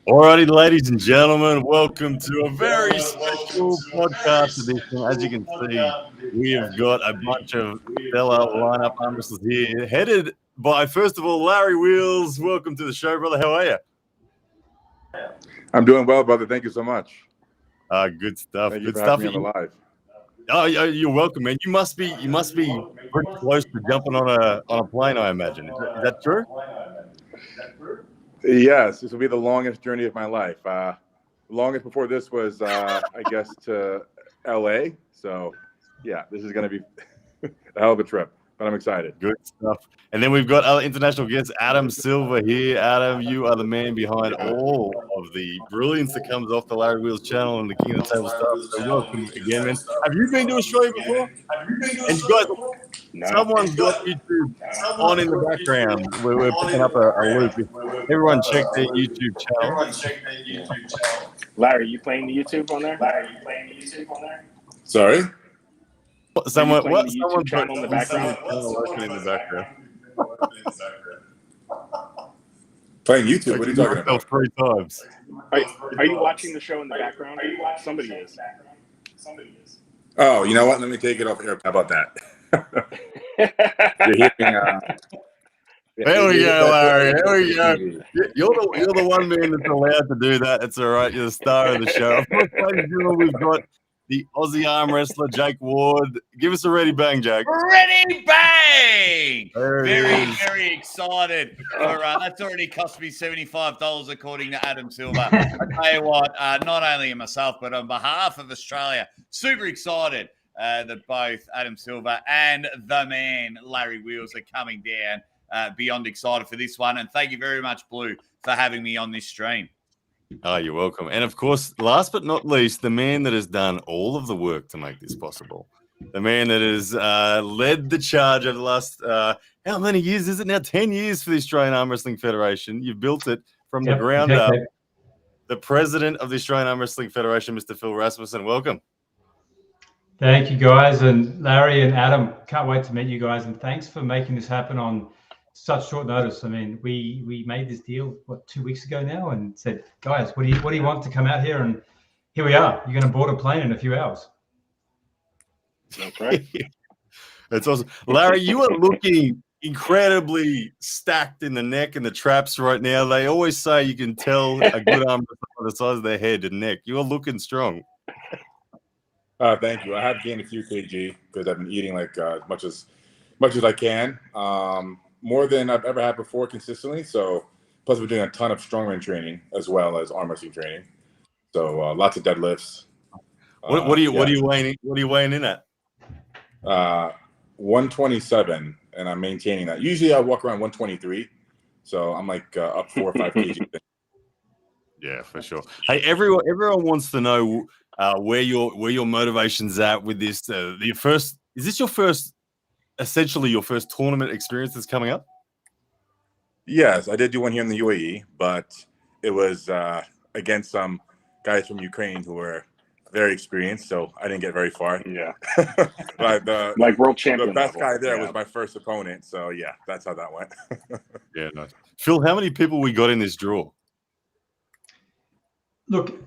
Alrighty, ladies and gentlemen, welcome to a very special podcast edition. As you can see, we have got a bunch of stellar lineup arm wrestlers here, headed by, first of all, Larry Wheels. Welcome to the show, brother. How are you? I'm doing well, brother. Thank you so much. Good stuff. Thank you Good for stuff. having me on the live. Oh, you're welcome, man. You must be pretty close to jumping on a plane, I imagine. Is that true? Yes, this will be the longest journey of my life. Longest before this was, I guess, to LA. So, yeah, this is going to be a hell of a trip, but I'm excited. Good stuff. And then we've got our international guest, Adam Silver, here. Adam, you are the man behind all of the brilliance that comes off the Larry Wheels channel and the King of the Table stuff. So welcome again, man. Have you been to Australia before? And you guys, someone's got YouTube on in the background. We're picking up a loop. Everyone check their YouTube channel. Larry, you playing the YouTube on there? Sorry? Someone channel in the background? In the background. Playing YouTube? What are you talking about? 3 times. Are you watching the show in the background? Somebody is. Oh, you know what? Let me take it off here. How about that? You're hearing, There we go, Larry. There we go. You're the one man that's allowed to do that. It's all right. You're the star of the show. Of course, ladies and gentlemen, we've got the Aussie arm wrestler, Jake Ward. Give us a ready bang, Jake. Ready bang! Very, is. very excited. That's already cost me $75 according to Adam Silver. I tell you what, not only myself, but on behalf of Australia, super excited that both Adam Silver and the man, Larry Wheels, are coming down. Beyond excited for this one. And thank you very much, Blue, for having me on this stream. Oh, you're welcome. And of course, last but not least, the man that has done all of the work to make this possible. The man that has led the charge over the last, how many years is it now? 10 years for the Australian Arm Wrestling Federation. You've built it from the ground up. The president of the Australian Arm Wrestling Federation, Mr. Phil Rasmussen. Welcome. Thank you, guys. And Larry and Adam, can't wait to meet you guys. And thanks for making this happen on such short notice. I mean, we made this deal 2 weeks ago now, and said, guys, what do you want to come out here? And here we are. You're going to board a plane in a few hours. That's right. That's awesome, Larry. You are looking incredibly stacked in the neck and the traps right now. They always say you can tell a good arm by the size of their head and neck. You're looking strong. Thank you. I have gained a few kg because I've been eating like as much as I can. More than I've ever had before consistently. So plus we're doing a ton of strongman training as well as arm wrestling training. So lots of deadlifts. What are you weighing in at? 127, and I'm maintaining that. Usually I walk around 123. So I'm like up 4 or 5 kg. Yeah, for sure. Hey, everyone wants to know where your motivation's at with this. Is this essentially your first tournament experience that's coming up? Yes, I did do one here in the UAE, but it was against some guys from Ukraine who were very experienced, so I didn't get very far. Yeah. But like world champion. The best level. guy there was my first opponent, so yeah, that's how that went. Yeah, nice. Phil, how many people we got in this draw? Look,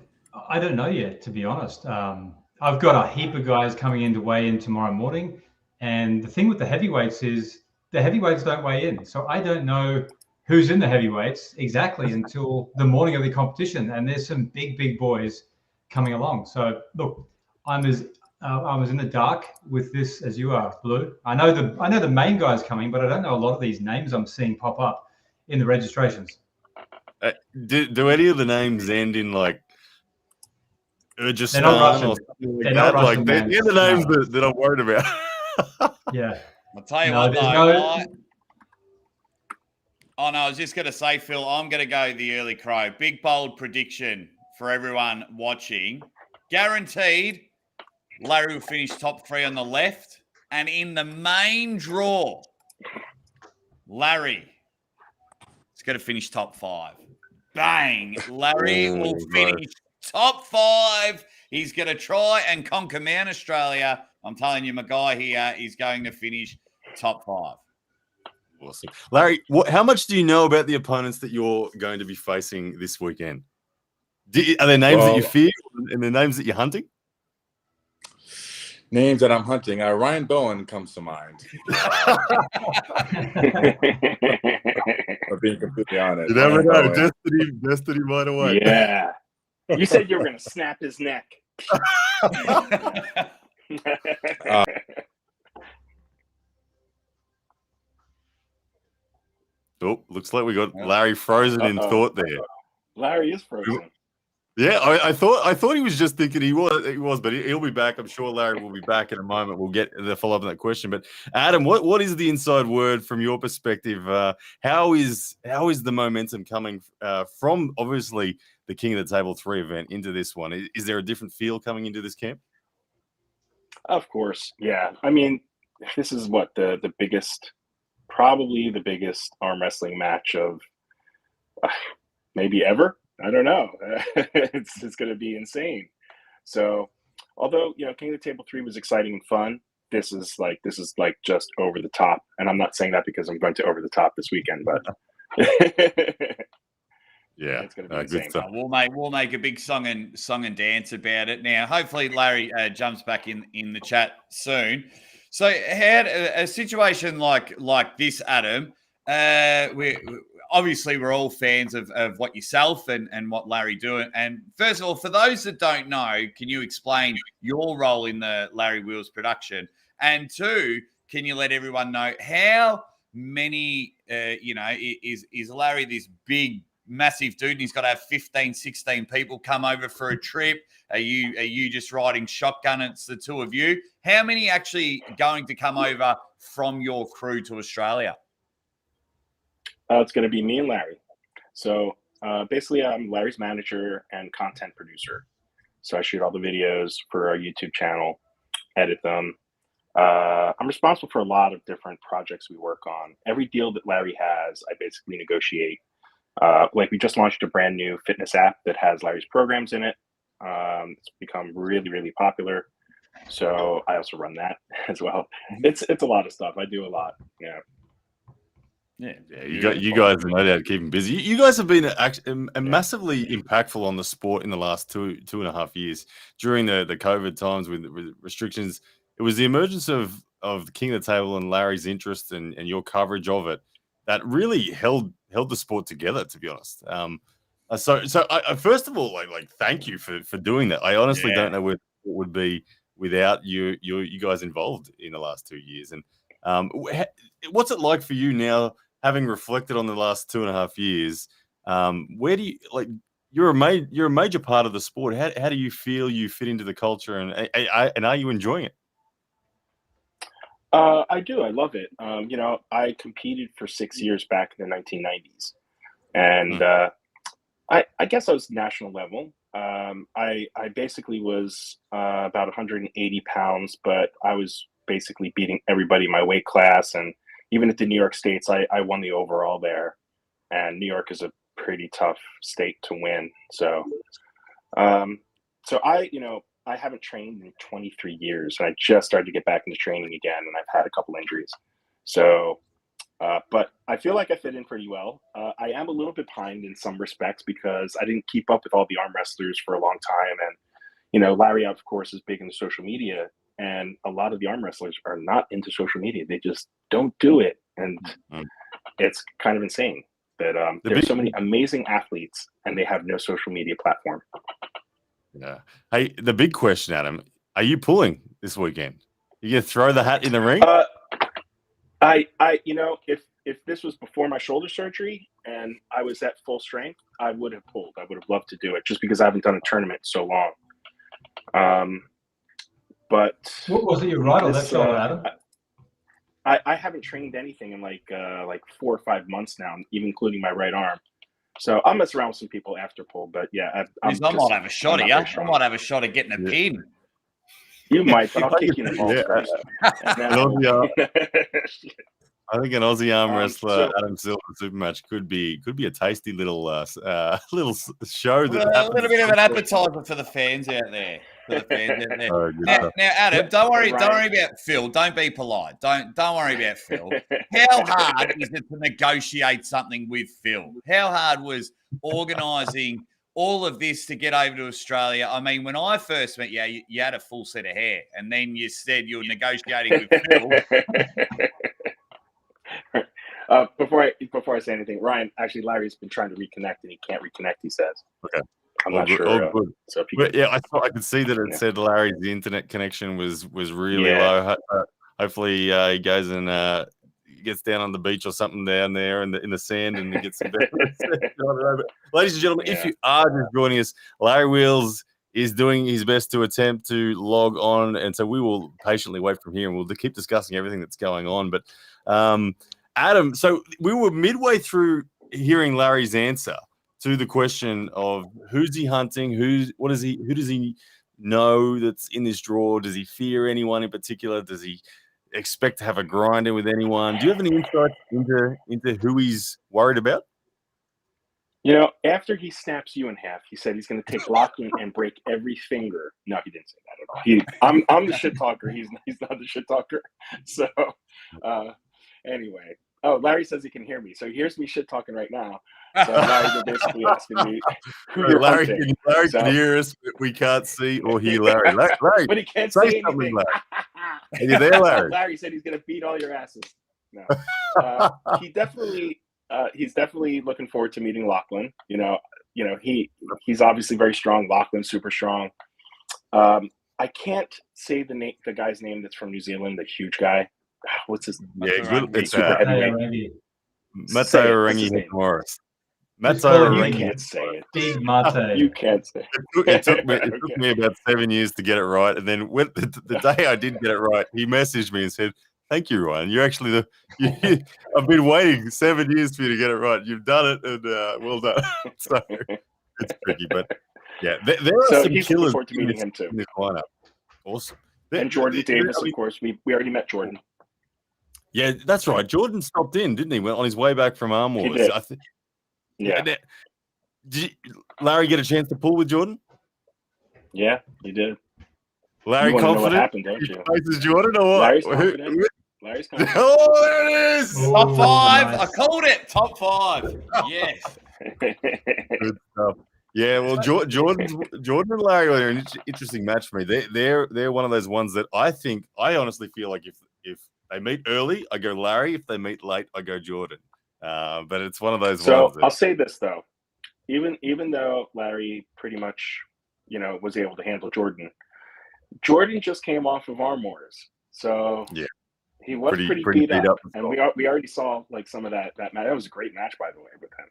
I don't know yet, to be honest. I've got a heap of guys coming in to weigh in tomorrow morning. And the thing with the heavyweights is the heavyweights don't weigh in. So I don't know who's in the heavyweights exactly until the morning of the competition. And there's some big boys coming along. So look, I'm as in the dark with this as you are, Blue. I know the main guys coming, but I don't know a lot of these names I'm seeing pop up in the registrations. Do any of the names end in like Urgistan They're not Russian. or something like They're that? not Russian, They're the names that I'm worried about. Yeah. I'll tell you No, what, there's though. I was just going to say, Phil, I'm going to go the early crow. Big, bold prediction for everyone watching. Guaranteed, Larry will finish top 3 on the left. And in the main draw, Larry is going to finish top 5. Bang! Larry will finish top 5. He's going to try and conquer Mount Australia. I'm telling you, my guy here is going to finish top 5. Awesome. Larry, how much do you know about the opponents that you're going to be facing this weekend? Are there names that you Well- fear and the names that you're hunting? Names that I'm hunting. Ryan Bowen comes to mind. For being completely honest. You never Ryan know. Bowen. Destiny might await. Yeah. You said you were going to snap his neck. Oh, looks like we got Larry frozen in Uh-oh. thought there. Larry is frozen. Yeah, I thought he was just thinking he was, but he'll be back. I'm sure Larry will be back in a moment. We'll get the follow up on that question. But Adam, what is the inside word from your perspective? How is the momentum coming from obviously the King of the Table 3 event into this one? Is there a different feel coming into this camp? Of course. Yeah. I mean, this is what the biggest, probably the biggest arm wrestling match of maybe ever. I don't know. It's going to be insane. So, although King of the Table 3 was exciting and fun, this is like just over the top. And I'm not saying that because I'm going to over the top this weekend, but yeah, it's going to be good insane. stuff. We'll make a big song and dance about it. Now, hopefully, Larry jumps back in the chat soon. So, had a situation like this, Adam. We're all fans of what yourself and what Larry doing. And first of all, for those that don't know, can you explain your role in the Larry Wheels production? And two, can you let everyone know how many, is Larry this big, massive dude and he's got to have 15, 16 people come over for a trip? Are you just riding shotgun? It's the two of you. How many actually going to come over from your crew to Australia? It's going to be me and Larry. So basically, I'm Larry's manager and content producer. So I shoot all the videos for our YouTube channel, edit them. I'm responsible for a lot of different projects we work on. Every deal that Larry has, I basically negotiate. Like we just launched a brand new fitness app that has Larry's programs in it. It's become really, really popular. So I also run that as well. It's a lot of stuff. I do a lot. Yeah. Yeah, you guys are no doubt keeping busy. You guys have been actually massively impactful on the sport in the last two and a half years during the COVID times with restrictions. It was the emergence of the King of the Table and Larry's interest and your coverage of it that really held the sport together. To be honest, so I first of all like thank you for doing that. I honestly don't know where it would be without you guys involved in the last 2 years. And what's it like for you now? Having reflected on the last 2.5 years, where do you you're a major part of the sport. How do you feel you fit into the culture, and are you enjoying it? I do. I love it. I competed for 6 years back in the 1990s, and I guess I was national level. I basically was about 180 pounds, but I was basically beating everybody in my weight class, and even at the New York States, I won the overall there, and New York is a pretty tough state to win. So, I haven't trained in 23 years, and I just started to get back into training again, and I've had a couple injuries. So, but I feel like I fit in pretty well. I am a little bit behind in some respects because I didn't keep up with all the arm wrestlers for a long time, and Larry, of course, is big into social media. And a lot of the arm wrestlers are not into social media. They just don't do it. And it's kind of insane that there's so many amazing athletes and they have no social media platform. Yeah. Hey, the big question, Adam, are you pulling this weekend? You gonna throw the hat in the ring? If this was before my shoulder surgery and I was at full strength, I would have pulled. I would have loved to do it just because I haven't done a tournament in so long. But what was it you right on that shoulder, Adam? I haven't trained anything in like 4 or 5 months now, even including my right arm. So I'll mess around with some people after pull. But yeah, I might have a shot at you. I might have a shot at getting a pin. You might, but I'll kick you in the balls first. I think an Aussie arm wrestler, Adam Silver super match could be a tasty little show. A little bit of an appetizer for the fans out there. Now, Adam, don't worry about Phil. Don't be polite. Don't worry about Phil. How hard is it to negotiate something with Phil? How hard was organising all of this to get over to Australia? I mean, when I first met you, you had a full set of hair, and then you said you were negotiating with Phil. Before I say anything, Ryan, actually, Larry's been trying to reconnect and he can't reconnect. He says, Okay. I'm All not good, sure. all good. So if you But can, yeah, I could see that it said Larry's internet connection was really low. Hopefully, he goes and gets down on the beach or something down there in the sand and he gets some better. Ladies and gentlemen, if you are just joining us, Larry Wheels is doing his best to attempt to log on, and so we will patiently wait from here and we'll keep discussing everything that's going on. But Adam, so we were midway through hearing Larry's answer to the question of who's he hunting, who does he know that's in this draw? Does he fear anyone in particular? Does he expect to have a grinder with anyone? Do you have any insight into who he's worried about? you know, after he snaps you in half, he said he's going to take Lachlan and break every finger. No, he didn't say that at all. I'm the shit talker. He's not the shit talker. So anyway. Oh, Larry says he can hear me. So he hears me shit talking right now. So Larry's basically asking me who you're Larry hunting. can hear us, but we can't see or hear Larry. Larry, but he can't say say something, anything. Larry. Are you there, Larry? Larry said he's going to beat all your asses. No, he's definitely looking forward to meeting Lachlan. You know, he's obviously very strong. Lachlan's super strong. I can't say the guy's name that's from New Zealand, the huge guy. What's his name? Yeah, it's super heavyweight. Matteo Rangi Morris. Matteo You Rangi. can't say it. Big Mate. You can't say It took me about 7 years to get it right, and then when the day I did get it right, he messaged me and said, "Thank you, Ryan. You're actually I've been waiting 7 years for you to get it right. You've done it, and well done." So it's tricky, but yeah, there are So some he's killers looking forward to meeting him too. in this lineup. Awesome. And Jordan Davis, of course. We already met Jordan. Yeah, that's right. Jordan stopped in, didn't he? On his way back from Arm Wars. He did. Yeah. Did Larry get a chance to pull with Jordan? Yeah, he did. Larry You wanna know what confident? happened, don't you? Faces Jordan or what? Larry's confident. Larry's confident. Oh, there it is. Oh, Top five. nice. I called it. Top five. Yes. Good stuff. Yeah, well, Jordan and Larry are an interesting match for me. They're one of those ones that I honestly feel like if they meet early, I go Larry. If they meet late, I go Jordan. But it's one of those ones. I'll say this though, even though Larry pretty much, was able to handle Jordan just came off of Arm Wars, so yeah, he was pretty beat up. And we already saw like some of that match. That was a great match, by the way, with him.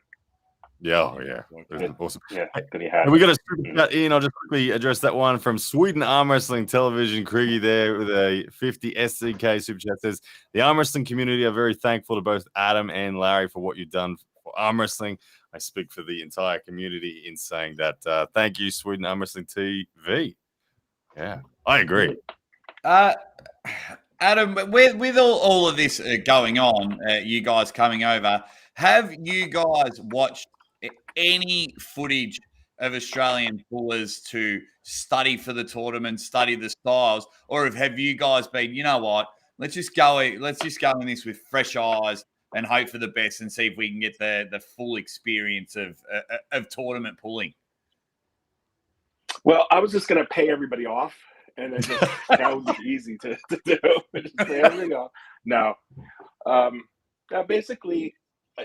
Yeah, it was awesome. Yeah, that he had. And we got a super chat in. I'll just quickly address that one from Sweden Arm Wrestling Television. Kriggy there with a 50 SCK super chat says the arm wrestling community are very thankful to both Adam and Larry for what you've done for arm wrestling. I speak for the entire community in saying that. Thank you, Sweden Arm Wrestling TV. Yeah, I agree. Adam, with all of this going on, you guys coming over, have you guys watched any footage of Australian pullers to study for the tournament, study the styles, or have you guys been, you know what, let's just go in this with fresh eyes and hope for the best and see if we can get the full experience of tournament pulling? Well, I was just going to pay everybody off, and then that would be easy to do. Just pay everything off. No. Basically,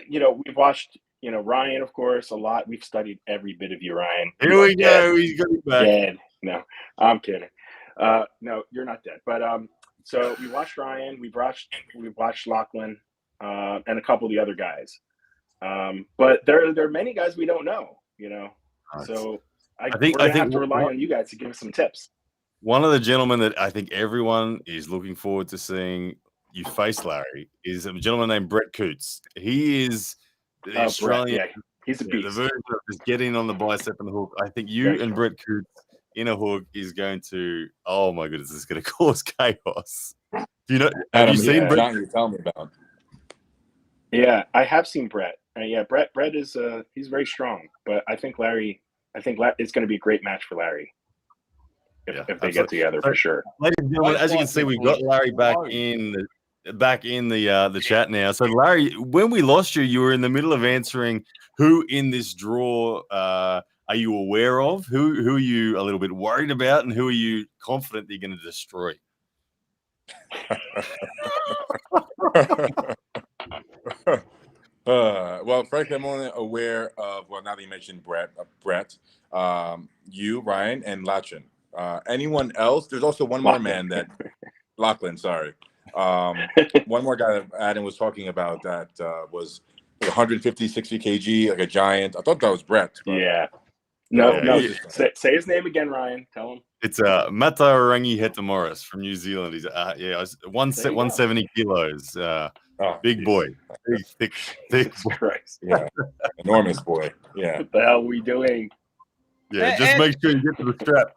we've watched, Ryan, of course, a lot. We've studied every bit of you, Ryan. Here we go. He's going back. Dead. No, I'm kidding. No, you're not dead. But so we watched Ryan. We've watched Lachlan, and a couple of the other guys. But there are many guys we don't know. So I think we're gonna have to rely on you guys to give us some tips. One of the gentlemen that I think everyone is looking forward to seeing you face, Larry, is a gentleman named Brett Coots. He is the Australian. Brett, yeah. He's a beast. The version of just getting on the bicep and the hook. I think you and Brett Coots in a hook is going to. Oh my goodness, it's going to cause chaos. Have you seen Brett? You tell me about. Yeah, I have seen Brett. Brett is he's very strong, but I think it's going to be a great match for Larry if they get together for sure. Ladies and gentlemen, as you can see, we've got Larry back in the chat now. So Larry, when we lost you, you were in the middle of answering who in this draw are you aware of? Who are you a little bit worried about, and who are you confident that you're going to destroy? Well, frankly, I'm only aware of, well, now that you mentioned Brett, you, Ryan, and Lachlan. Anyone else? There's also one more man that Lachlan, sorry. One more guy that Adam was talking about that was 150, 60 kg, like a giant. I thought that was Brett. But, Yeah. No. Say his name again, Ryan. Tell him. It's Matarangi Hetamoris from New Zealand. He's 170 kilos. Big boy. Big boy. Christ. Yeah. Enormous boy. Yeah. What the hell are we doing? Yeah, just make sure you get to the strap.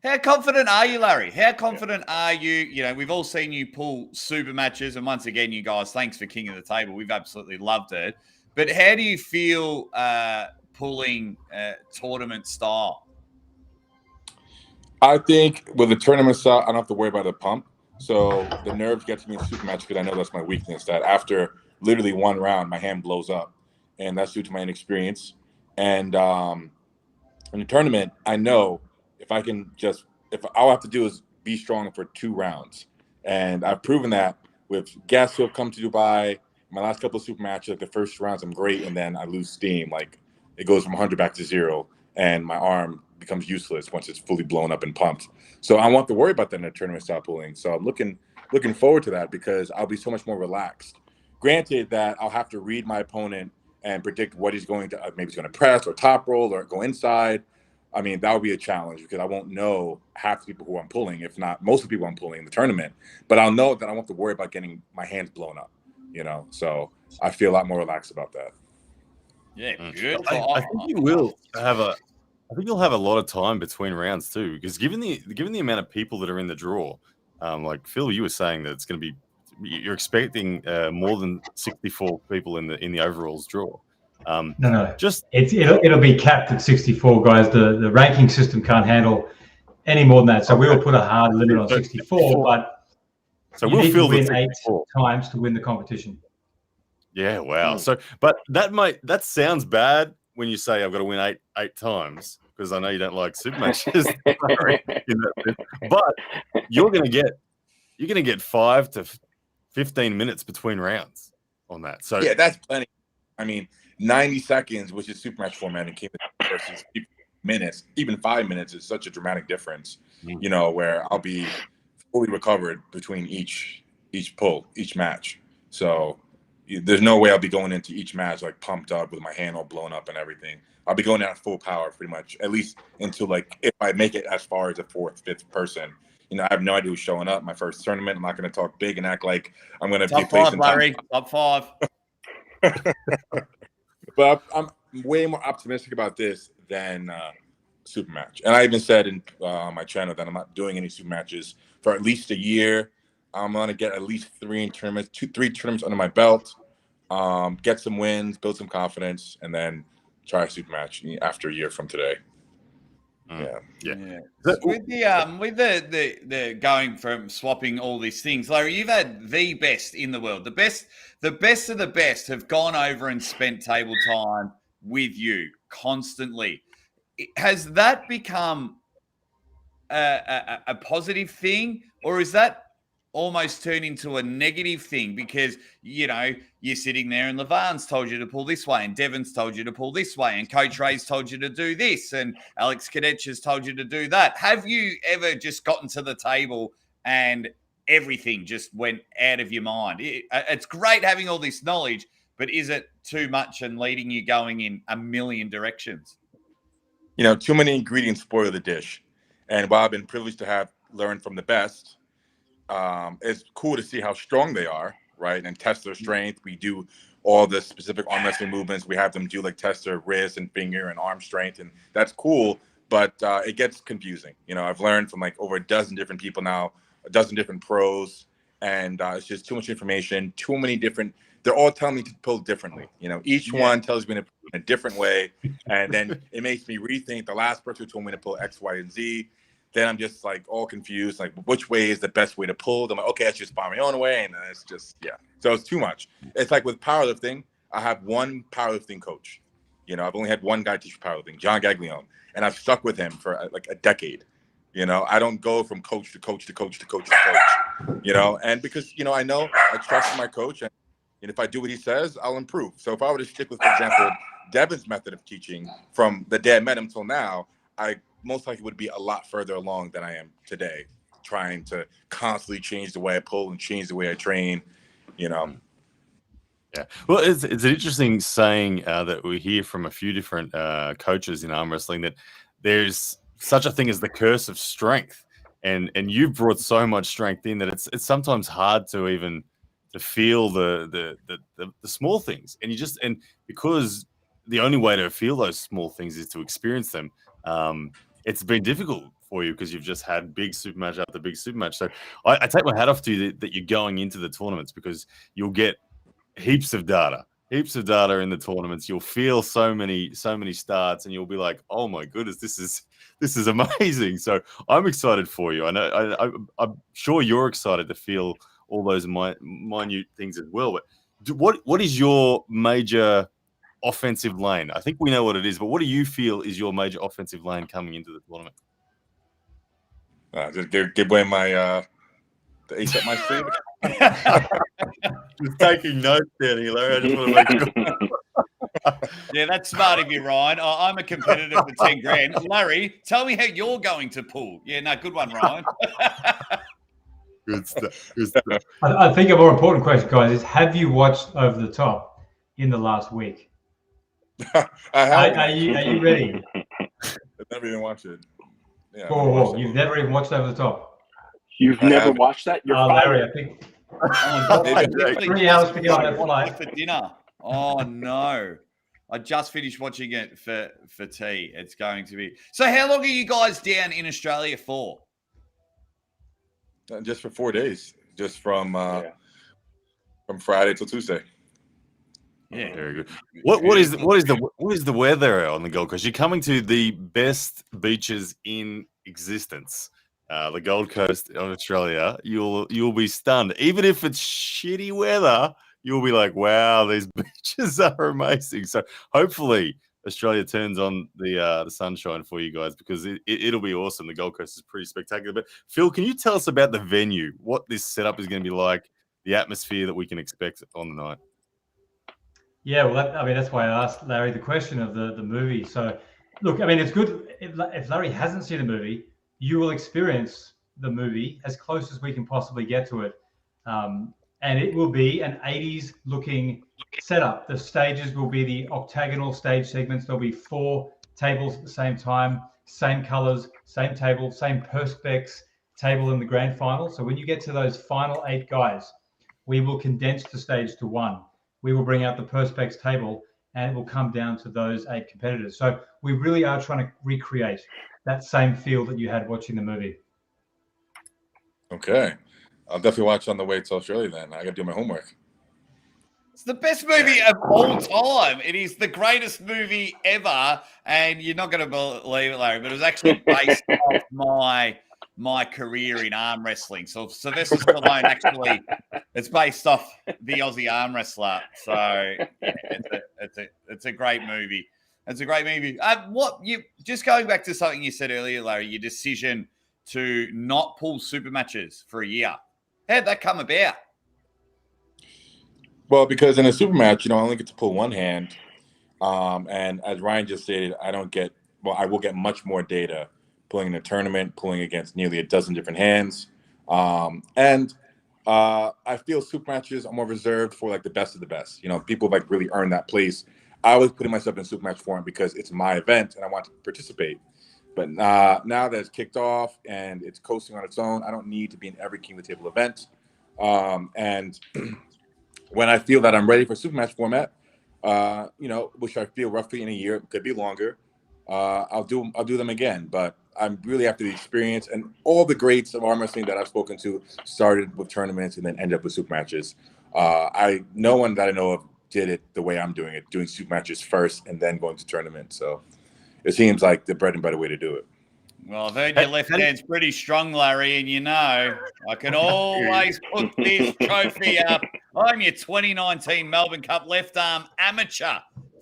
How confident are you, Larry? How confident are you? You know, we've all seen you pull super matches. And once again, you guys, thanks for King of the Table. We've absolutely loved it. But how do you feel pulling tournament style? I think with the tournament style, I don't have to worry about the pump. So the nerves get to me in super match because I know that's my weakness. That after literally one round, my hand blows up, and that's due to my inexperience. And in the tournament, I know if all I have to do is be strong for 2 rounds, and I've proven that with guests who have come to Dubai. My last couple of super matches, like the first rounds, I'm great, and then I lose steam. Like it goes from 100 back to 0, and my arm becomes useless once it's fully blown up and pumped. So I won't have to worry about that in the tournament style pulling. So I'm looking forward to that because I'll be so much more relaxed. Granted that I'll have to read my opponent and predict what he's going to, maybe he's going to press or top roll or go inside. I mean, that would be a challenge because I won't know half the people who I'm pulling, if not most of the people I'm pulling in the tournament. But I'll know that I won't have to worry about getting my hands blown up, So I feel a lot more relaxed about that. Yeah, good. I think you will have I think you'll have a lot of time between rounds too, because given the amount of people that are in the draw, like Phil, you were saying that it's going to be, you're expecting more than 64 people in the overalls draw. No. Just it'll be capped at 64 guys. The ranking system can't handle any more than that. So we will put a hard limit on 64, but so you we'll need fill to the win 8 64 times to win the competition. Yeah, wow. So, but that sounds bad when you say I've got to win eight times, because I know you don't like super matches. But you're gonna get 5 to 15 minutes between rounds on that. So yeah, that's plenty. I mean, 90 seconds, which is super match format in King versus minutes, even 5 minutes is such a dramatic difference. Where I'll be fully recovered between each match. So there's no way I'll be going into each match like pumped up with my hand all blown up and everything. I'll be going at full power pretty much, at least until like if I make it as far as a 4th, 5th person. I have no idea who's showing up. My first tournament, I'm not going to talk big and act like I'm going to be top 5, Larry. Top 5. But I'm way more optimistic about this than super match. And I even said in my channel that I'm not doing any super matches for at least a year. I'm going to get at least 3 tournaments under my belt, get some wins, build some confidence, and then try a super match after a year from today. Yeah. So with the going from swapping all these things, Larry, you've had the best in the world. The best of the best have gone over and spent table time with you constantly. Has that become a positive thing, or is that almost turned into a negative thing because, you're sitting there and Levan's told you to pull this way and Devon's told you to pull this way and Coach Ray's told you to do this and Alex Kadech has told you to do that. Have you ever just gotten to the table and everything just went out of your mind? It's great having all this knowledge, but is it too much and leading you going in a million directions? Too many ingredients spoil the dish. And while I've been privileged to have learned from the best, it's cool to see how strong they are, right? And test their strength. We do all the specific arm wrestling movements. We have them do like test their wrist and finger and arm strength, and that's cool. But it gets confusing. I've learned from like over a dozen different people now, a dozen different pros, and it's just too much information, too many different. They're all telling me to pull differently. Each one tells me to pull in a different way, and then it makes me rethink. The last person who told me to pull X, Y, and Z. Then I'm just like all confused, like which way is the best way to pull? I'm like, okay, I should just find my own way, and it's just So it's too much. It's like with powerlifting, I have one powerlifting coach. You know, I've only had one guy teach powerlifting, John Gaglione, and I've stuck with him for like a decade. You know, I don't go from coach to coach to coach to coach to coach, you know, and because, you know I trust my coach, and if I do what he says, I'll improve. So if I were to stick with, for example, Devin's method of teaching from the day I met him till now, I most likely would be a lot further along than I am today, trying to constantly change the way I pull and change the way I train, you know. Yeah, well, it's an interesting saying that we hear from a few different coaches in arm wrestling, that there's such a thing as the curse of strength, and you've brought so much strength in that it's sometimes hard to even to feel the small things, and because the only way to feel those small things is to experience them. It's been difficult for you because you've just had big super match after big super match. So I take my hat off to you that you're going into the tournaments, because you'll get heaps of data in the tournaments. You'll feel so many starts, and you'll be like, oh my goodness, this is amazing. So I'm excited for you. I know I'm sure you're excited to feel all those minute things as well. But what is your major offensive lane? I think we know what it is, but what do you feel is your major offensive lane coming into the tournament? Just give away my the ace up my sleeve. Just taking notes down here, Larry. I just want to make sure. Yeah, that's smart of you, Ryan. I'm a competitor for 10 grand. Larry, tell me how you're going to pull. Yeah, no, good one, Ryan. Good stuff. Good stuff. I think a more important question, guys, is have you watched Over the Top in the last week? I have. Are you ready? I've never even watched it. Yeah, Whoa, you've never even watched Over the Top? You've never watched that? You're Larry, fired. I think Oh, no, I definitely 3 just hours to go on that finished watching flight. it for dinner. Oh no. I just finished watching it for tea. It's going to be. So how long are you guys down in Australia for? Just for 4 days, just from Friday till Tuesday. Yeah, Very good. What is the weather on the Gold Coast? You're coming to the best beaches in existence, the Gold Coast of Australia. You'll be stunned, even if it's shitty weather. You'll be like, wow, these beaches are amazing. So hopefully Australia turns on the sunshine for you guys, because it'll be awesome. The Gold Coast is pretty spectacular. But Phil, can you tell us about the venue, what this setup is going to be like, the atmosphere that we can expect on the night? Yeah, well, that's why I asked Larry the question of the movie. So, look, I mean, it's good if Larry hasn't seen the movie, you will experience the movie as close as we can possibly get to it, and it will be an 80s looking setup. The stages will be the octagonal stage segments. There'll be 4 tables at the same time, same colors, same table, same perspex table in the grand final. So when you get to those final 8 guys, we will condense the stage to 1. We will bring out the perspex table, and it will come down to those 8 competitors. So we really are trying to recreate that same feel that you had watching the movie. Okay. I'll definitely watch on the way to Australia then. I got to do my homework. it's the best movie of all time. It is the greatest movie ever, and you're not going to believe it, Larry, but it was actually based off my career in arm wrestling. So Sylvester Stallone actually, it's based off the Aussie arm wrestler. So yeah, it's a great movie. It's a great movie. Just going back to something you said earlier, Larry, your decision to not pull super matches for a year. How'd that come about? Well, because in a super match, I only get to pull one hand. And as Ryan just stated, I will get much more data pulling in a tournament, pulling against nearly a dozen different hands. And I feel super matches are more reserved for like the best of the best. People like really earn that place. I was putting myself in super match form because it's my event and I want to participate. But now that it's kicked off and it's coasting on its own, I don't need to be in every King of the Table event. And when I feel that I'm ready for super match format, which I feel roughly in a year, could be longer, I'll do them again. But I'm really after the experience, and all the greats of arm wrestling that I've spoken to started with tournaments and then ended up with super matches. No one that I know of did it the way I'm doing it, doing super matches first and then going to tournaments. So it seems like the bread and butter way to do it. Well, I've heard your left hand's pretty strong, Larry, and I can always put this trophy up. I'm your 2019 Melbourne Cup left arm amateur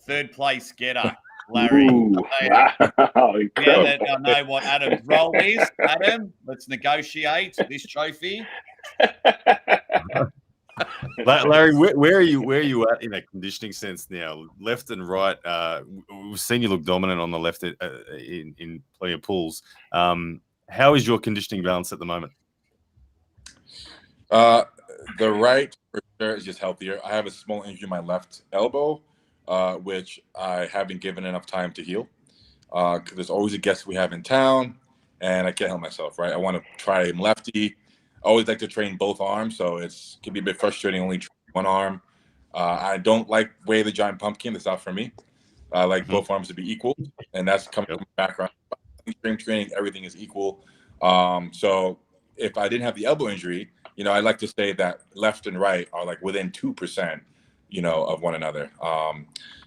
third place getter, Larry. Ooh, wow, Now incredible. that I know what Adam's role is, Adam, let's negotiate this trophy. Larry, where are you at in a conditioning sense now? Left and right. We've seen you look dominant on the left in plenty of pools. How is your conditioning balance at the moment? The right for sure is just healthier. I have a small injury in my left elbow, which I haven't given enough time to heal. Because there's always a guest we have in town, and I can't help myself, right? I want to try him lefty. I always like to train both arms, so it can be a bit frustrating only training one arm. I don't like Way of the Giant Pumpkin. That's not for me. I like both arms to be equal, and that's coming from my background. Strength training, everything is equal. So if I didn't have the elbow injury, I like to say that left and right are like within 2%, of one another.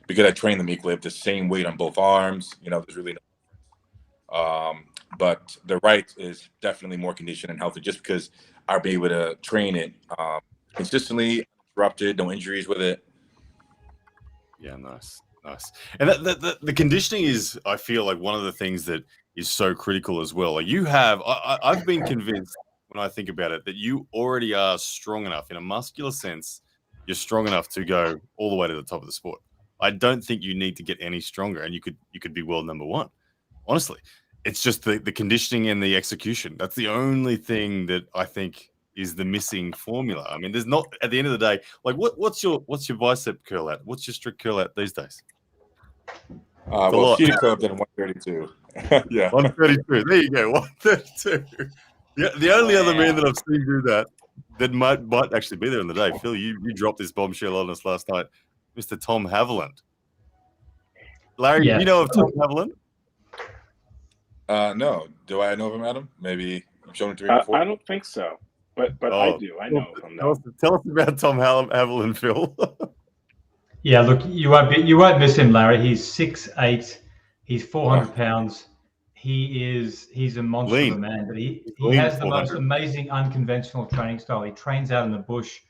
Because I train them equally, I have the same weight on both arms. There's really no but the right is definitely more conditioned and healthy just because I'll be able to train it consistently, uninterrupted, no injuries with it. Yeah, nice. And the conditioning is, I feel like, one of the things that is so critical as well. Like I've been convinced when I think about it that you already are strong enough in a muscular sense. You're strong enough to go all the way to the top of the sport. I don't think you need to get any stronger, and you could be world number one. Honestly, it's just the conditioning and the execution. That's the only thing that I think is the missing formula. I mean, there's not, at the end of the day, like what's your bicep curl at? What's your strict curl at these days? Well, Sheeta Club did 132. Yeah, 132. There you go, 132. Yeah, the only other man that I've seen do that might actually be there in the day. Phil, you dropped this bombshell on us last night, Mr. Tom Haviland. Larry, do you know of Tom Haviland? No. Do I know of him, Adam? Maybe you've shown him to me before. I don't think so, but I do. I know of him. Tell us about Tom Haviland, Phil. Yeah, look, you won't miss him, Larry. He's 6'8", he's 400 pounds. He's a monster of a man, but he has the most amazing unconventional training style. He trains out in the bush,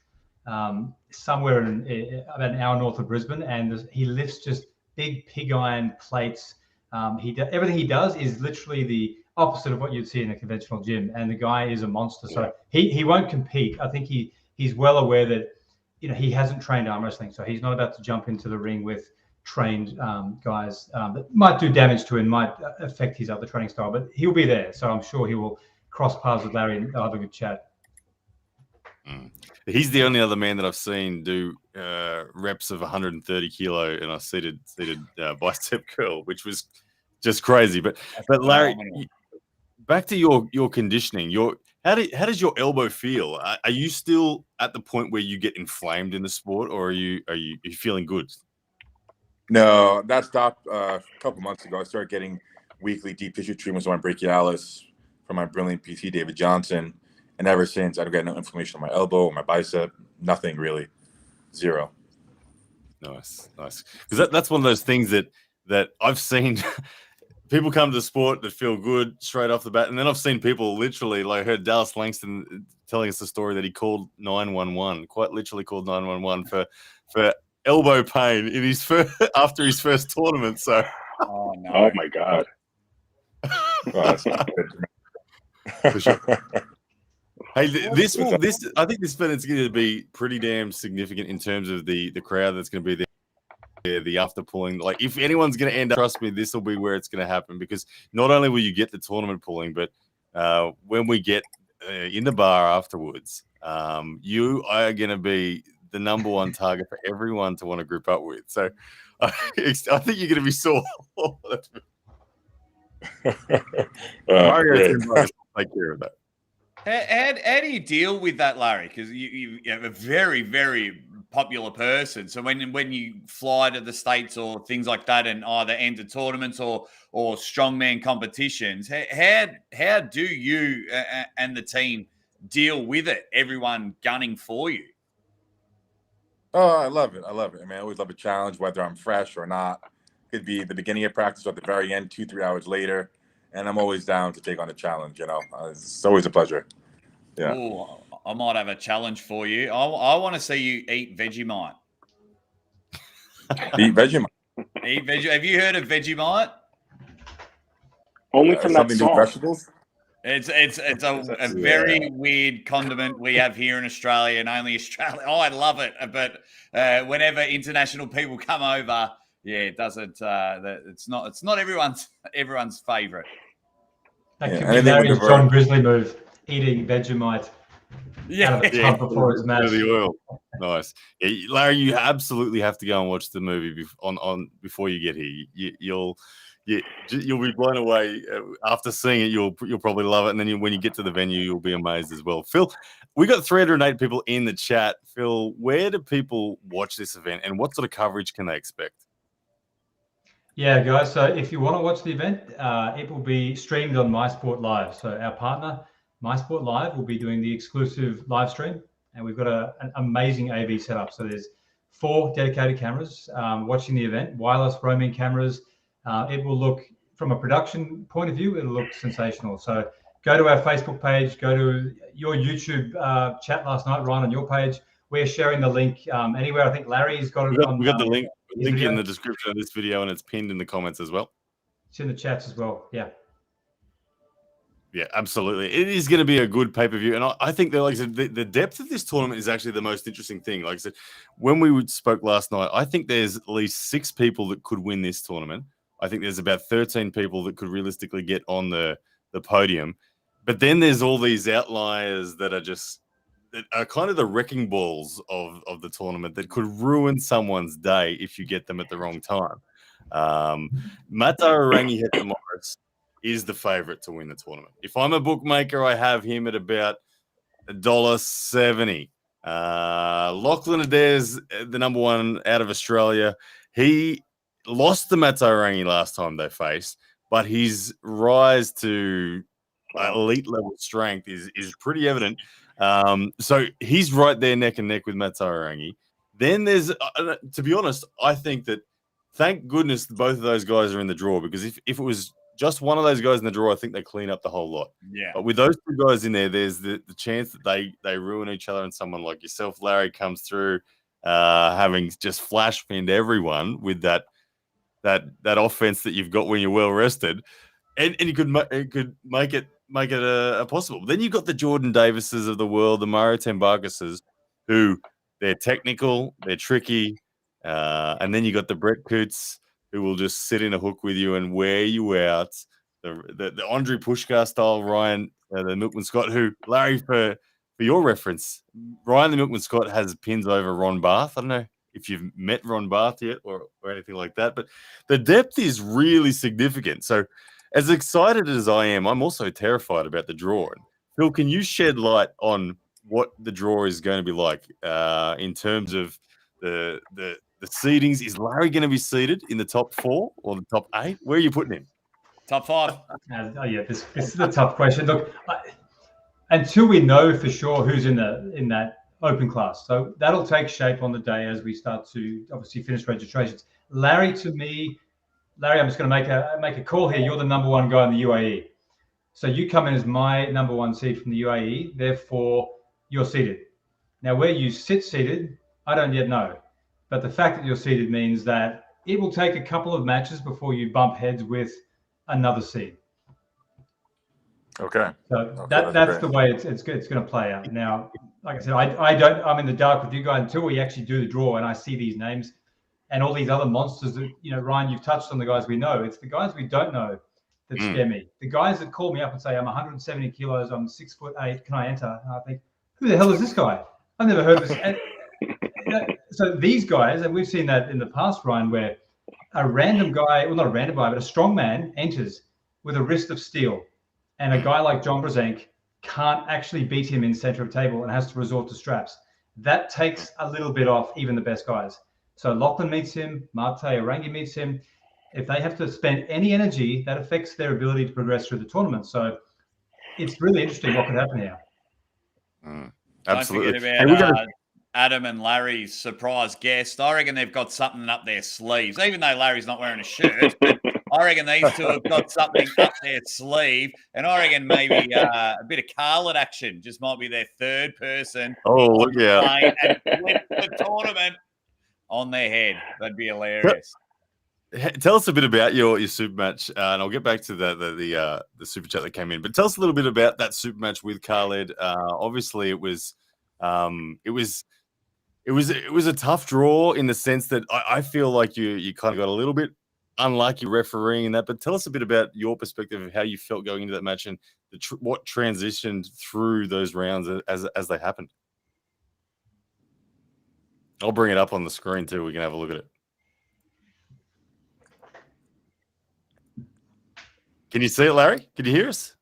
somewhere about an hour north of Brisbane, and he lifts just big pig iron plates. Everything he does is literally the opposite of what you'd see in a conventional gym, and the guy is a monster. So he won't compete. I think he's well aware that he hasn't trained arm wrestling, so he's not about to jump into the ring with trained guys that might do damage to him, might affect his other training style, but he'll be there. So I'm sure he will cross paths with Larry and they'll have a good chat. He's the only other man that I've seen do reps of 130 kilo in a seated bicep curl, which was just crazy. But Larry, back to your conditioning. How does your elbow feel? Are you still at the point where you get inflamed in the sport, or are you feeling good? No, that stopped a couple months ago. I started getting weekly deep tissue treatments on my brachialis from my brilliant PT, David Johnson. And ever since, I've got no inflammation on my elbow or my bicep. Nothing really. Zero. Nice. Because that's one of those things that I've seen people come to the sport that feel good straight off the bat. And then I've seen people literally, like I heard Dallas Langston telling us the story that he called 911, quite literally called 911 for elbow pain in his after his first tournament. So, oh my God. That's not good. For sure. Hey, I think this event's going to be pretty damn significant in terms of the crowd that's going to be there, the after pulling. Like, if anyone's going to end up, trust me, this will be where it's going to happen, because not only will you get the tournament pulling, but when we get in the bar afterwards, you are going to be the number one target for everyone to want to group up with. So I think you're going to be sore. Mario's going to take care of that. How do you deal with that, Larry? Because you have a very, very popular person. So when you fly to the States or things like that and either enter tournaments or strongman competitions, how do you and the team deal with it? Everyone gunning for you. Oh, I love it. I mean, I always love a challenge, whether I'm fresh or not. Could be the beginning of practice or at the very end, 2-3 hours later. And I'm always down to take on a challenge, It's always a pleasure. Yeah. Ooh, I might have a challenge for you. I want to see you eat Vegemite. Eat Vegemite? Eat veg- Have you heard of Vegemite? Only from that something to do with song. vegetables. It's a very weird condiment we have here in Australia, and only Australia. Oh, I love it, but whenever international people come over, yeah, it doesn't. It's not everyone's favorite. That Yeah, could anything be with Larry's the John Grizzly move, eating Vegemite Yeah, out of a tub before his Bit of match. the oil. Nice. Yeah, Larry, you absolutely have to go and watch the movie before you get here. You'll be blown away after seeing it. You'll probably love it, and then when you get to the venue, you'll be amazed as well. Phil, we got 308 people in the chat. Phil, where do people watch this event, and what sort of coverage can they expect? Yeah, guys. So if you want to watch the event, it will be streamed on MySport Live. So our partner, MySport Live, will be doing the exclusive live stream, and we've got an amazing AV setup. So there's 4 dedicated cameras watching the event, wireless roaming cameras. It will look, from a production point of view, it'll look sensational. So go to our Facebook page, go to your YouTube chat last night, Ryan, on your page. We're sharing the link anywhere. I think Larry's got it. We got the link video. in the description of this video, and it's pinned in the comments as well. It's in the chats as well. Yeah. Yeah, absolutely. It is going to be a good pay-per-view. And I think that, like I said, the depth of this tournament is actually the most interesting thing. Like I said, when we spoke last night, I think there's at least 6 people that could win this tournament. I think there's about 13 people that could realistically get on the podium. But then there's all these outliers that are kind of the wrecking balls of the tournament that could ruin someone's day if you get them at the wrong time. Mato Arangi Hetamaris is the favorite to win the tournament. If I'm a bookmaker, I have him at about $1.70. Lachlan Adair's the number one out of Australia. He lost to Mato Arangi last time they faced, but his rise to elite level strength is pretty evident. So he's right there neck and neck with Mato Arangi. Then there's, to be honest, I think that thank goodness both of those guys are in the draw, because if it was just one of those guys in the draw, I think they clean up the whole lot. Yeah. But with those 2 guys in there, there's the chance that they ruin each other, and someone like yourself, Larry, comes through having just flash pinned everyone with that offense that you've got when you're well rested, and you could make it a possible. Then you've got the Jordan Davises of the world, the Mario Tembarkases, who they're technical, they're tricky, and then you got the Brett Coots, who will just sit in a hook with you and wear you out. The Andre Pushkar style Ryan, the Milkman Scott, who, Larry, for your reference, Ryan the Milkman Scott has pins over Ron Barth. I don't know if you've met Ron Barth yet or anything like that, but the depth is really significant. So as excited as I am, I'm also terrified about the draw. And Phil, can you shed light on what the draw is going to be like in terms of the seedings? Is Larry going to be seated in the top 4 or the top 8? Where are you putting him? Top 5. Yeah, this is a tough question. Look, until we know for sure who's in that open class, so that'll take shape on the day as we start to obviously finish registrations. Larry, I'm just going to make a call here. You're the number 1 guy in the UAE, so you come in as my number 1 seed from the UAE. Therefore, you're seated. Now, where you sit seated, I don't yet know. But the fact that you're seated means that it will take a couple of matches before you bump heads with another seed. Okay. So that's the way it's going to play out. Now, like I said, I'm in the dark with you guys until we actually do the draw and I see these names and all these other monsters that, Ryan, you've touched on the guys we know. It's the guys we don't know that scare me. The guys that call me up and say, I'm 170 kilos, I'm 6'8", can I enter? And I think, who the hell is this guy? I've never heard of this. And, so these guys, and we've seen that in the past, Ryan, where a random guy, well, not a random guy, but a strong man enters with a wrist of steel, and a guy like John Brzenk can't actually beat him in center of table and has to resort to straps. That takes a little bit off even the best guys. So Lachlan meets him, Mate Arangi meets him. If they have to spend any energy, that affects their ability to progress through the tournament. So it's really interesting what could happen here. Absolutely. Don't forget about Adam and Larry's surprise guest. I reckon they've got something up their sleeves, even though Larry's not wearing a shirt. I reckon these 2 have got something up their sleeve, and I reckon maybe a bit of Carlet action just might be their 3rd person. Oh, look out. And flip the tournament on their head. That'd be hilarious. Tell us a bit about your super match, and I'll get back to the super chat that came in. But tell us a little bit about that super match with Khaled. Obviously, it was a tough draw in the sense that I feel like you kind of got a little bit unlucky refereeing in that. But tell us a bit about your perspective of how you felt going into that match and what transitioned through those rounds as they happened. I'll bring it up on the screen too. We can have a look at it. Can you see it, Larry? Can you hear us?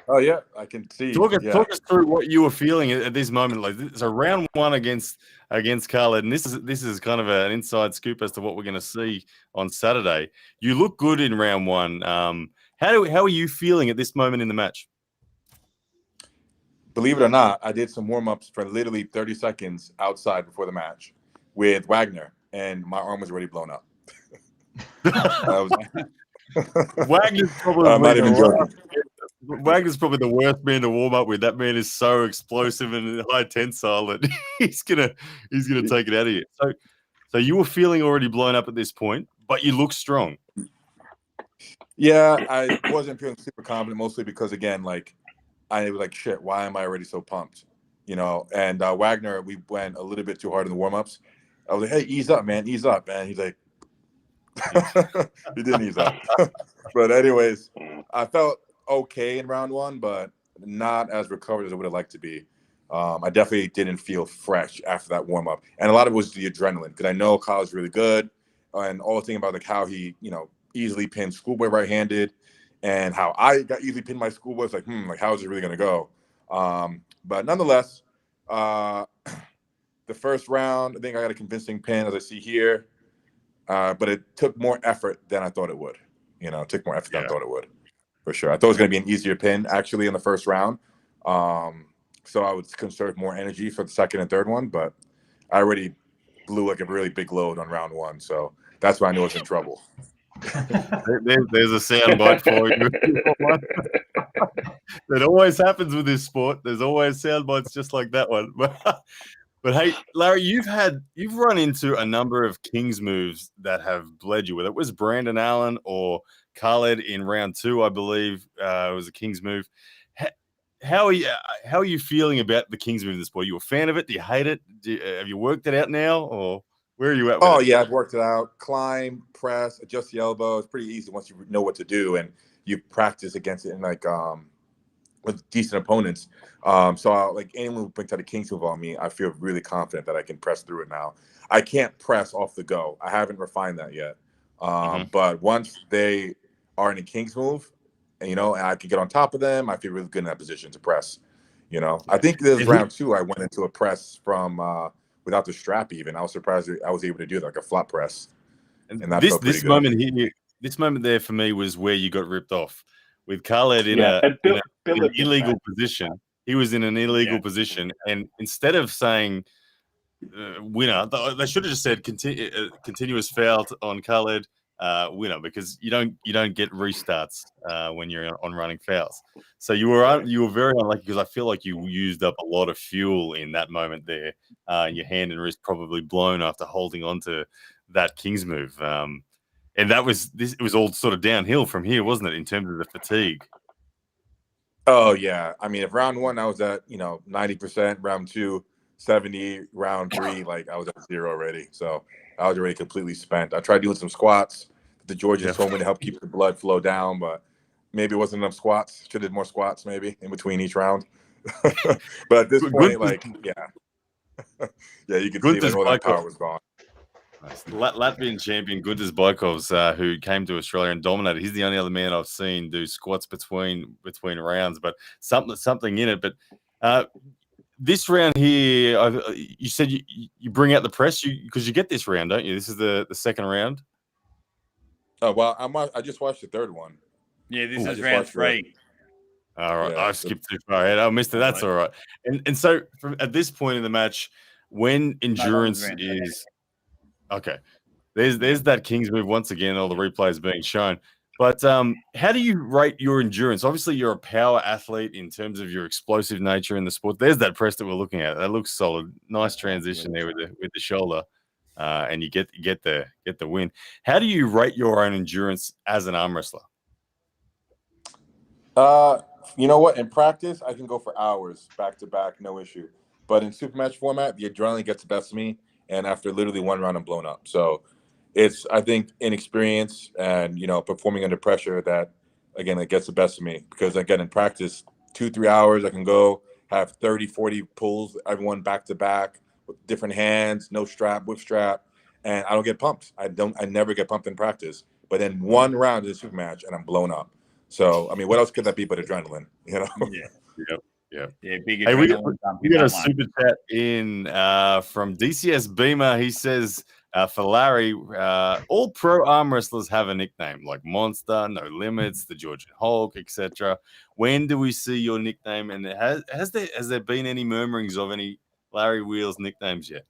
Oh yeah, I can see. Talk us through what you were feeling at this moment. Like, so round one against Khaled, and this is kind of an inside scoop as to what we're going to see on Saturday. You look good in round one. How are you feeling at this moment in the match? Believe it or not, I did some warm-ups for literally 30 seconds outside before the match with Wagner, and my arm was already blown up. Wagner's probably I'm not even joking. Wagner's probably the worst man to warm up with. That man is so explosive and high tensile that he's gonna take it out of you. So you were feeling already blown up at this point, but you look strong. Yeah, I wasn't feeling super confident, mostly because again, like I was like, shit, why am I already so pumped? You know, and Wagner, we went a little bit too hard in the warm-ups. I was like, hey, ease up, man, ease up. And he's like, he didn't ease up. But anyways, I felt okay in round one, but not as recovered as I would have liked to be. I definitely didn't feel fresh after that warm-up. And a lot of it was the adrenaline, because I know Kyle's really good. And all the thing about like how he, easily pinned Schoolboy right-handed, and how I got easily pinned by Schoolboy. It's like, like how is it really going to go? But nonetheless, the first round, I think I got a convincing pin, as I see here. But it took more effort than I thought it would. It took more effort than I thought it would, for sure. I thought it was going to be an easier pin, actually, in the first round. So I would conserve more energy for the second and third one, but I already blew like a really big load on round one. So that's why I knew I was in trouble. There's a sound bite for you. That always happens with this sport. There's always sound bites just like that one. But hey, Larry, you've run into a number of Kings moves that have bled you. Whether it was Brandon Allen or Khaled in round two, I believe it was a Kings move. How are you feeling about the Kings move in the sport? Are you a fan of it? Do you hate it? Have you worked it out now, or where are you at? Oh yeah, I've worked it out. Climb, press, adjust the elbow. It's pretty easy once you know what to do and you practice against it in like with decent opponents. So like anyone who brings out a Kings move on me, I feel really confident that I can press through it now. I can't press off the go. I haven't refined that yet. But once they are in a Kings move, and I can get on top of them, I feel really good in that position to press. I think this round two, I went into a press from without the strap even. I was surprised that I was able to do like a flat press. And that felt pretty good. Moment here, this moment there for me was where you got ripped off with Khaled in an illegal position. He was in an illegal position, and instead of saying winner, they should have just said continuous foul on Khaled, winner, because you don't get restarts when you're on running fouls. So you were very unlucky, because I feel like you used up a lot of fuel in that moment there. Your hand and wrist probably blown after holding on to that Kings move. And it was all sort of downhill from here, wasn't it, in terms of the fatigue? Oh yeah. I mean, if round one I was at 90%, round two 70, round three like I was at 0 already. So I was already completely spent. I tried doing some squats. The Georgians told me to help keep the blood flow down, but maybe it wasn't enough squats. Should have did more squats maybe in between each round. But at this point, like, yeah, you could see like all that power was gone. Latvian champion Guntas Baikovs, who came to Australia and dominated. He's the only other man I've seen do squats between rounds, but something in it. But this round here, you said you bring out the press because you get this round, don't you? This is the second round. Oh well, I just watched the third one. Yeah, this is round 3. All right, I skipped too far ahead. I missed it. That's all right. And so at this point in the match, when endurance is okay, there's that Kings move once again. All the replays being shown. But how do you rate your endurance? Obviously, you're a power athlete in terms of your explosive nature in the sport. There's that press that we're looking at. That looks solid. Nice transition there with the shoulder. and you get the win. How do you rate your own endurance as an arm wrestler? You know what? In practice, I can go for hours back to back, no issue. But in super match format, the adrenaline gets the best of me, and after literally one round, I'm blown up. So it's, I think, inexperience and performing under pressure that, again, it gets the best of me. Because again, in practice, 2-3 hours, I can go have 30, 40 pulls, everyone back to back with different hands, no strap, with strap, and I don't get pumped. I never get pumped in practice. But in one round in a super match, and I'm blown up. So, I mean, what else could that be but adrenaline? Yeah. Big Hey, we got adrenaline dump a in that one. super chat in from DCS Beamer. He says, for Larry, all pro arm wrestlers have a nickname like Monster, No Limits, the Georgian Hulk, etc. When do we see your nickname? And has there been any murmurings of any Larry Wheels nicknames yet?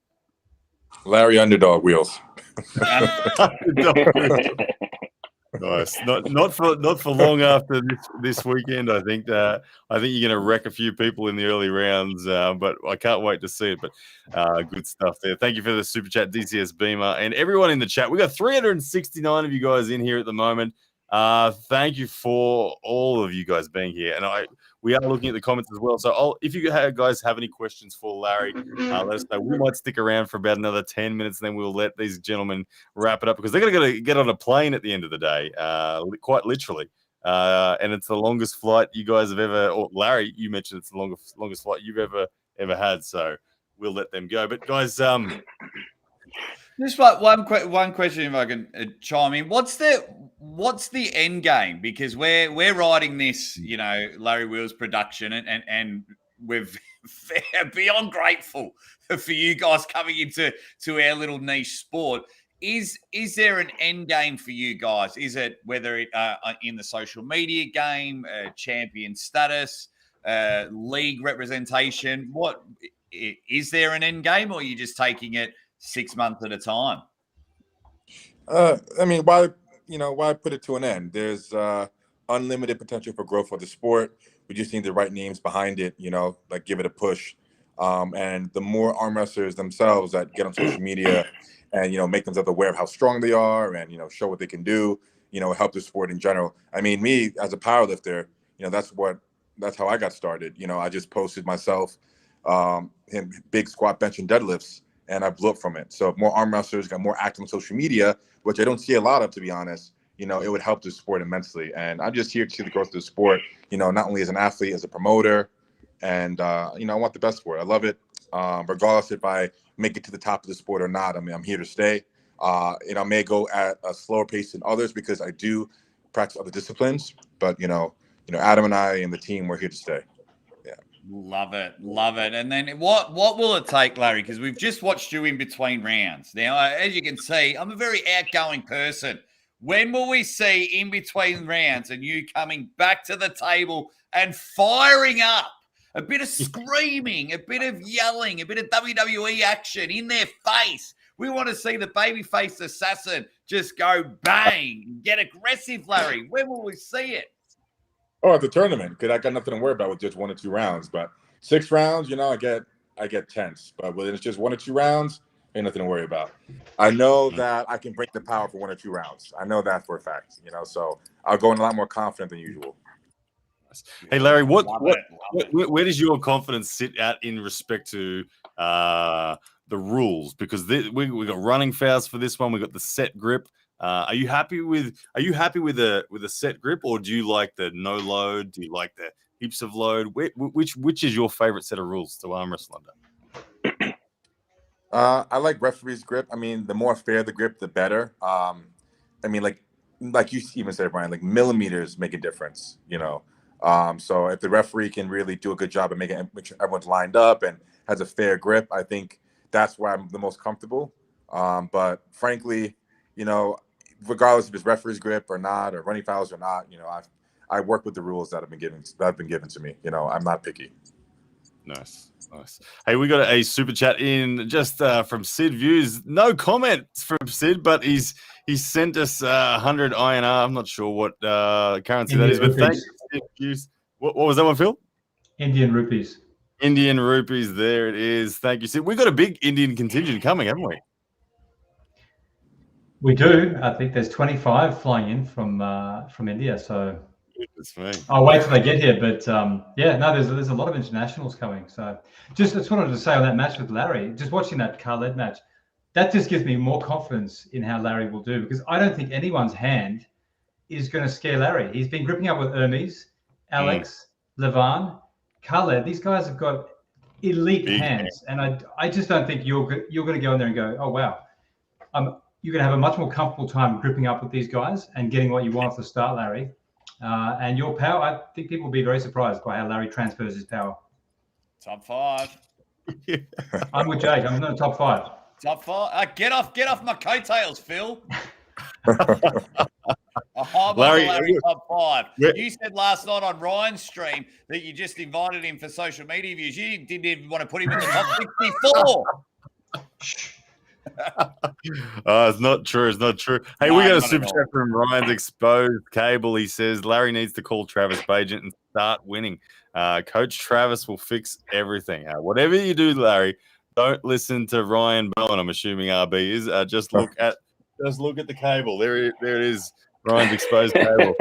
Larry Underdog Wheels. Nice. Not for long after this weekend. I think you're going to wreck a few people in the early rounds, but I can't wait to see it. But good stuff there. Thank you for the super chat, DCS Beamer, and everyone in the chat. We got 369 of you guys in here at the moment. Thank you for all of you guys being here, and we are looking at the comments as well. So if you guys have any questions for Larry, let us know. We might stick around for about another 10 minutes, and then we'll let these gentlemen wrap it up because they're going to get on a plane at the end of the day, quite literally. And it's the longest flight you guys have ever, or Larry, you mentioned it's the longest flight you've ever had. So we'll let them go. But guys, just one question, if I can chime in. What's the end game? Because we're riding this, Larry Wheels production, and we're beyond grateful for you guys coming into our little niche sport. Is there an end game for you guys? Is it whether it in the social media game, champion status, league representation? What is there an end game, or are you just taking it 6 months at a time? I mean, why put it to an end? There's unlimited potential for growth for the sport. We just need the right names behind it, like give it a push. And the more arm wrestlers themselves that get on social media and, make themselves aware of how strong they are and, show what they can do, help the sport in general. I mean, me as a powerlifter, that's how I got started. I just posted myself in big squat, bench, and deadlifts, and I blew up from it. So if more arm wrestlers got more active on social media, which I don't see a lot of, to be honest, it would help the sport immensely. And I'm just here to see the growth of the sport, not only as an athlete, as a promoter. And, I want the best for it. I love it. Regardless if I make it to the top of the sport or not, I mean, I'm here to stay. I may go at a slower pace than others because I do practice other disciplines. But, Adam and I and the team, we're here to stay. Love it. And then what will it take, Larry? Because we've just watched you in between rounds. Now, as you can see, I'm a very outgoing person. When will we see in between rounds and you coming back to the table and firing up? A bit of screaming, a bit of yelling, a bit of WWE action in their face. We want to see the babyface assassin just go bang, get aggressive, Larry. When will we see it? Oh, at the tournament, because I got nothing to worry about with just 1 or 2 rounds. But 6 rounds, I get tense. But when it's just 1 or 2 rounds, ain't nothing to worry about. I know that I can break the power for 1 or 2 rounds. I know that for a fact. So I'll go in a lot more confident than usual. Hey Larry, where does your confidence sit at in respect to the rules? Because we got running fouls for this one. We got the set grip. Are you happy with a set grip, or do you like the no load? Do you like the heaps of load? Which is your favorite set of rules to arm wrestle under? I like referee's grip. I mean, the more fair the grip, the better. I mean, like you even said, Brian, like millimeters make a difference. So if the referee can really do a good job of making sure everyone's lined up and has a fair grip, I think that's where I'm the most comfortable. But frankly, regardless if it's referee's grip or not, or running fouls or not, I work with the rules that have been given to me. I'm not picky. Nice. Hey, we got a super chat in just from Sid Views. No comments from Sid, but he's sent us 100 INR. I'm not sure what currency that is, but thanks, Sid Views. What was that one, Phil? Indian rupees. Indian rupees. There it is. Thank you, Sid. We got a big Indian contingent coming, haven't we? We do. I think there's 25 flying in from India. So Goodness me. I'll wait till they get here. But yeah, no, there's a lot of internationals coming. So just wanted to say on that match with Larry, just watching that Khaled match, that just gives me more confidence in how Larry will do, because I don't think anyone's hand is going to scare Larry. He's been gripping up with Hermes, Alex, Levan, Khaled. These guys have got elite Big hands, and I just don't think you're going to go in there and go, oh wow, you're going to have a much more comfortable time gripping up with these guys and getting what you want off the start, Larry. And your power, I think people will be very surprised by how Larry transfers his power. Top 5. I'm with Jake. I'm in the top 5. Top 5. Get off my coattails, Phil. Larry, top 5. You said last night on Ryan's stream that you just invited him for social media views. You didn't even want to put him in the top 64. It's not true. It's not true. Hey, No, we got a not super at all. chat from Ryan's Exposed Cable. He says Larry needs to call Travis Bagent and start winning. Coach Travis will fix everything. Whatever you do, Larry, don't listen to Ryan Bowen. I'm assuming RB is. Just look at the cable. There it is. Ryan's Exposed Cable.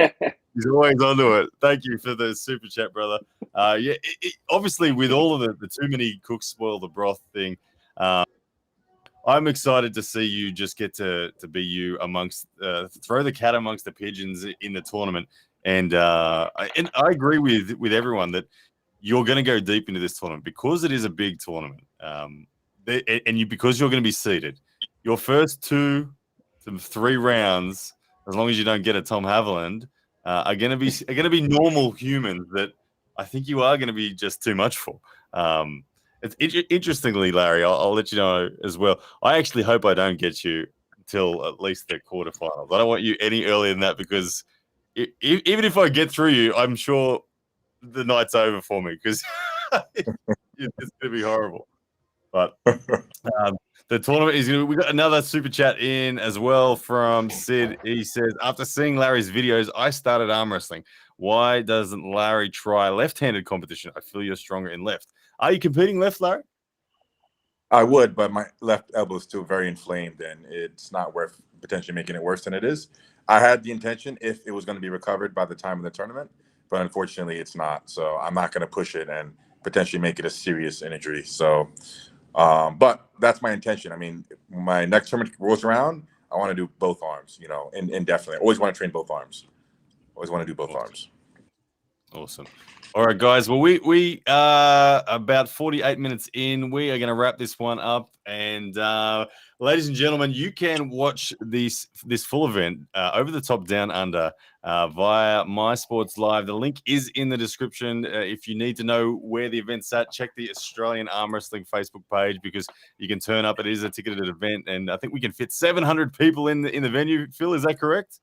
He's always onto it. Thank you for the super chat, brother. Obviously, with all of the too many cooks spoil the broth thing, I'm excited to see you just get to be you amongst throw the cat amongst the pigeons in the tournament. And I agree with everyone that you're going to go deep into this tournament because it is a big tournament. Because you're going to be seeded, your first 2 to 3 rounds, as long as you don't get a Tom Haviland, are going to be normal humans that I think you are going to be just too much for. Interestingly, Larry, I'll let you know as well. I actually hope I don't get you until at least the quarterfinals. I don't want you any earlier than that, because even if I get through you, I'm sure the night's over for me, because it's going to be horrible. But the tournament is we got another super chat in as well from Sid. He says, after seeing Larry's videos, I started arm wrestling. Why doesn't Larry try left-handed competition? I feel you're stronger in left. Are you competing left, Larry? I would, but my left elbow is still very inflamed, and it's not worth potentially making it worse than it is. I had the intention if it was going to be recovered by the time of the tournament, but unfortunately it's not. So I'm not going to push it and potentially make it a serious injury. So, but that's my intention. I mean, when my next tournament rolls around, I want to do both arms, indefinitely. I always want to train both arms. Always want to do both arms. Awesome. All right, guys. Well, we are about 48 minutes in. We are going to wrap this one up. And ladies and gentlemen, you can watch this full event over the top down under via My Sports Live. The link is in the description. If you need to know where the event's at, check the Australian Arm Wrestling Facebook page, because you can turn up. It is a ticketed event, and I think we can fit 700 people in the venue. Phil, is that correct?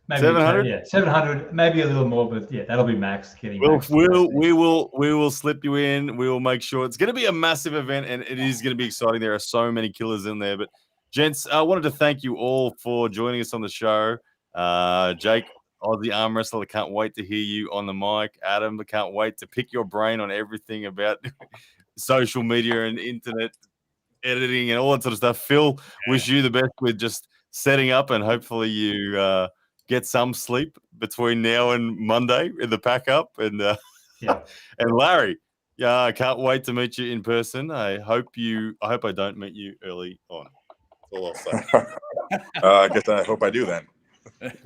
Maybe 700? Yeah, 700, maybe a little more, but yeah, that'll be max. We will slip you in. We will make sure it's going to be a massive event, and it is going to be exciting. There are so many killers in there. But gents, I wanted to thank you all for joining us on the show. Jake, Aussie arm wrestler, I can't wait to hear you on the mic. Adam, I can't wait to pick your brain on everything about social media and internet editing and all that sort of stuff. Phil, wish you the best with just setting up, and hopefully you get some sleep between now and Monday in the pack up. And and Larry, I can't wait to meet you in person. I hope I don't meet you early on. That's all I'll say. I guess I hope I do then. It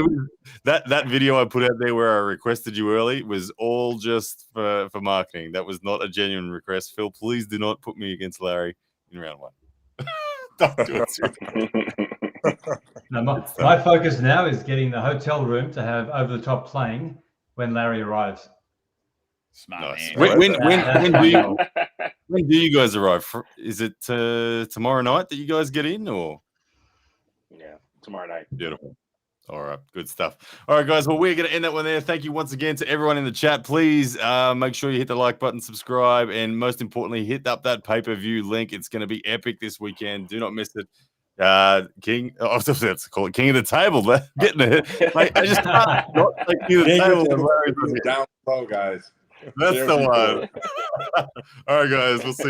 was that video I put out there where I requested you early was all just for marketing. That was not a genuine request. Phil, please do not put me against Larry in round 1. Don't do it seriously. No, my focus now is getting the hotel room to have over the top playing when Larry arrives. Smart Nice. man. When do you guys arrive? Is it tomorrow night that you guys get in, or? Yeah, tomorrow night. Beautiful. All right, good stuff. All right, guys. Well, we're going to end that one there. Thank you once again to everyone in the chat. Please make sure you hit the like button, subscribe, and most importantly, hit up that pay-per-view link. It's going to be epic this weekend. Do not miss it. King, let's call it King of the Table. Getting it. Like, I just can't not like King of the Table. Down low, guys. That's the one. All right, guys. We'll see.